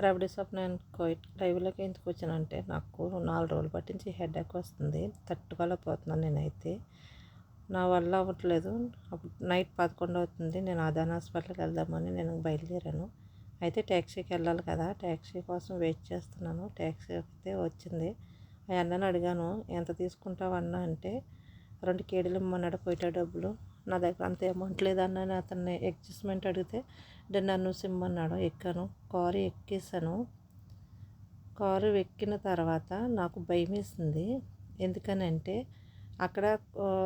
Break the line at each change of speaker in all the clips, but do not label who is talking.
రబడీ స్వప్న నేను లైవ్లోకి ఎందుకు వచ్చానంటే నాకు 4 రోజులు పట్టించి హెడేక్ వస్తుంది, తట్టుకోలేకపోతున్నాను నేనైతే. నా వల్ల అవ్వట్లేదు. అప్పుడు నైట్ 11 అవుతుంది. నేను ఆదాన్ హాస్పిటల్కి వెళ్దామని నేను బయలుదేరాను. అయితే ట్యాక్సీకి వెళ్ళాలి కదా, ట్యాక్సీ కోసం వెయిట్ చేస్తున్నాను. ట్యాక్సీ అయితే వచ్చింది. ఆ అన్నని అడిగాను, ఎంత తీసుకుంటావు అన్న అంటే 2 కేడీలు ఇమ్మన్నాడు పోయిట డబ్బులు. నా దగ్గర అంత అమౌంట్ లేదన్న అతన్ని అడ్జస్ట్మెంట్ అడిగితే నన్ను సిమ్మన్నాడు. ఎక్కాను, కారు ఎక్కేసాను. కారు ఎక్కిన తర్వాత నాకు భయం వేసింది. ఎందుకనంటే అక్కడ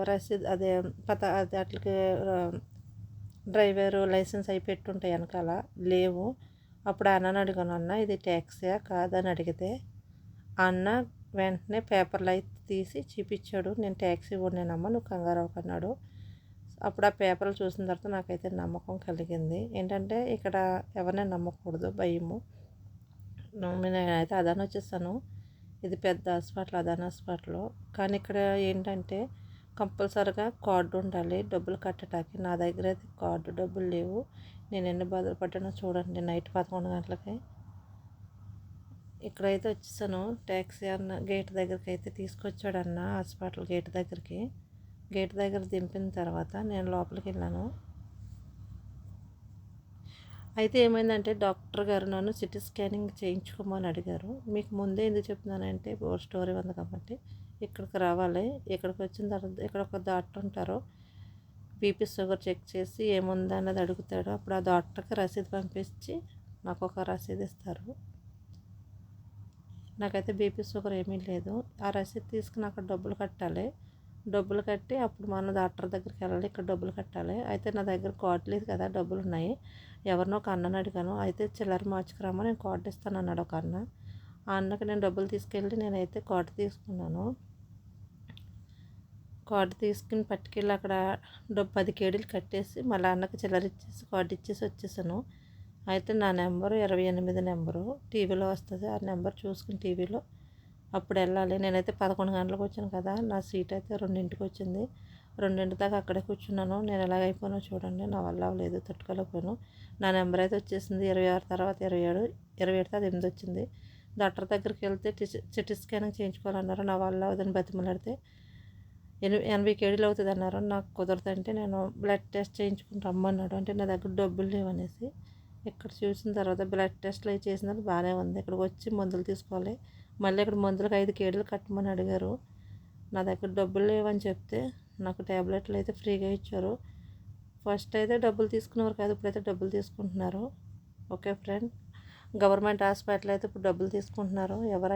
రసీద్ అదే అదే అట్లకి డ్రైవరు లైసెన్స్ అవి పెట్టుంటాయి వెనకాల, లేవు. అప్పుడు అన్నని అడిగాను, అన్న ఇది ట్యాక్సీయా కాదని అడిగితే అన్న వెంటనే పేపర్లు అయితే తీసి చూపించాడు. నేను ట్యాక్సీ ఓడినేనమ్మా, నువ్వు కంగారు అవ్వకన్నాడు. అప్పుడు ఆ పేపర్లు చూసిన తర్వాత నాకైతే నమ్మకం కలిగింది. ఏంటంటే ఇక్కడ ఎవరిని నమ్మకూడదు, భయము. నేనైతే అదాని వచ్చేసాను. ఇది పెద్ద హాస్పిటల్, అదాని హాస్పిటల్. కానీ ఇక్కడ ఏంటంటే కంపల్సరీగా కార్డు ఉండాలి డబ్బులు కట్టడానికి. నా దగ్గర అయితే కార్డు డబ్బులు లేవు. నేను ఎన్ని బాధలు పడ్డానో చూడండి. నైట్ 11 గంటలకి ఇక్కడైతే వచ్చేసాను. ట్యాక్సీ అన్న గేట్ దగ్గరికి అయితే తీసుకొచ్చాడు అన్న, హాస్పిటల్ గేట్ దగ్గరికి. గేట్ దగ్గర దింపిన తర్వాత నేను లోపలికి వెళ్ళాను. అయితే ఏమైందంటే డాక్టర్ గారు నన్ను సిటీ స్కానింగ్ చేయించుకోమని అడిగారు. మీకు ముందే ఎందుకు చెప్తున్నానంటే స్టోరీ ఉంది కాబట్టి ఇక్కడికి రావాలి. ఇక్కడికి వచ్చిన తర్వాత ఇక్కడ ఒక డాక్టర్ ఉంటారు. బీపీ షుగర్ చెక్ చేసి ఏముందన్నది అడుగుతాడు. అప్పుడు ఆ డాక్టర్కి రసీదు పంపించి నాకు ఒక రసీదు ఇస్తారు. నాకైతే బీపీ షుగర్ ఏమీ లేదు. ఆ రసీదు తీసుకుని అక్కడ డబ్బులు కట్టాలి. డబ్బులు కట్టి అప్పుడు మన డాక్టర్ దగ్గరికి వెళ్ళాలి. ఇక్కడ డబ్బులు కట్టాలి. అయితే నా దగ్గర కార్డు లేదు కదా, డబ్బులు ఉన్నాయి. ఎవరినో ఒక అన్నని అడిగాను. అయితే చిల్లర మార్చుకురామా, నేను కార్డు ఇస్తాను అన్నాడు ఒక అన్న. ఆ అన్నకి నేను డబ్బులు తీసుకెళ్ళి నేనైతే కార్డు తీసుకున్నాను. కార్డు తీసుకుని పట్టుకెళ్ళి అక్కడ 10 కేడీలు కట్టేసి మళ్ళీ అన్నకి చిల్లర ఇచ్చేసి కార్డు ఇచ్చేసి వచ్చేసాను. అయితే నా నెంబరు 28 నెంబరు టీవీలో వస్తుంది. ఆ నెంబర్ చూసుకుని టీవీలో అప్పుడు వెళ్ళాలి. నేనైతే 11 గంటలకు వచ్చాను కదా, నా సీట్ అయితే 2ంటికి వచ్చింది. 2 దాకా అక్కడే కూర్చున్నాను. నేను ఎలాగైపోయానో చూడండి. నా వల్ల అవ్వలేదు, తట్టుకోలేకపోయాను. నా నెంబర్ అయితే వచ్చేసింది 26 తర్వాత 27, 27 తర్వాత 8 వచ్చింది. డాక్టర్ దగ్గరికి వెళ్తే సిటీ స్కానింగ్ చేయించుకోవాలన్నారు. నా వల్ల అదని బతిమలాడితే 80 కేడీలు అవుతుంది అన్నారు. నాకు కుదరదంటే నేను బ్లడ్ టెస్ట్ చేయించుకుని రమ్మన్నాడు. అంటే నా దగ్గర డబ్బులు లేవనేసి ఇక్కడ చూసిన తర్వాత బ్లడ్ టెస్ట్లు అవి చేసిన బాగానే ఉంది. ఇక్కడికి వచ్చి మందులు తీసుకోవాలి. మళ్ళీ ఇక్కడ మందులకు 5 కేడీలు కట్టమని అడిగారు. నా దగ్గర డబ్బులు లేవని చెప్తే నాకు ట్యాబ్లెట్లు అయితే ఫ్రీగా ఇచ్చారు. ఫస్ట్ అయితే డబ్బులు తీసుకునేవారు కాదు, ఇప్పుడైతే డబ్బులు తీసుకుంటున్నారు. ఓకే ఫ్రెండ్, గవర్నమెంట్ హాస్పిటల్ అయితే ఇప్పుడు డబ్బులు తీసుకుంటున్నారు. ఎవరైనా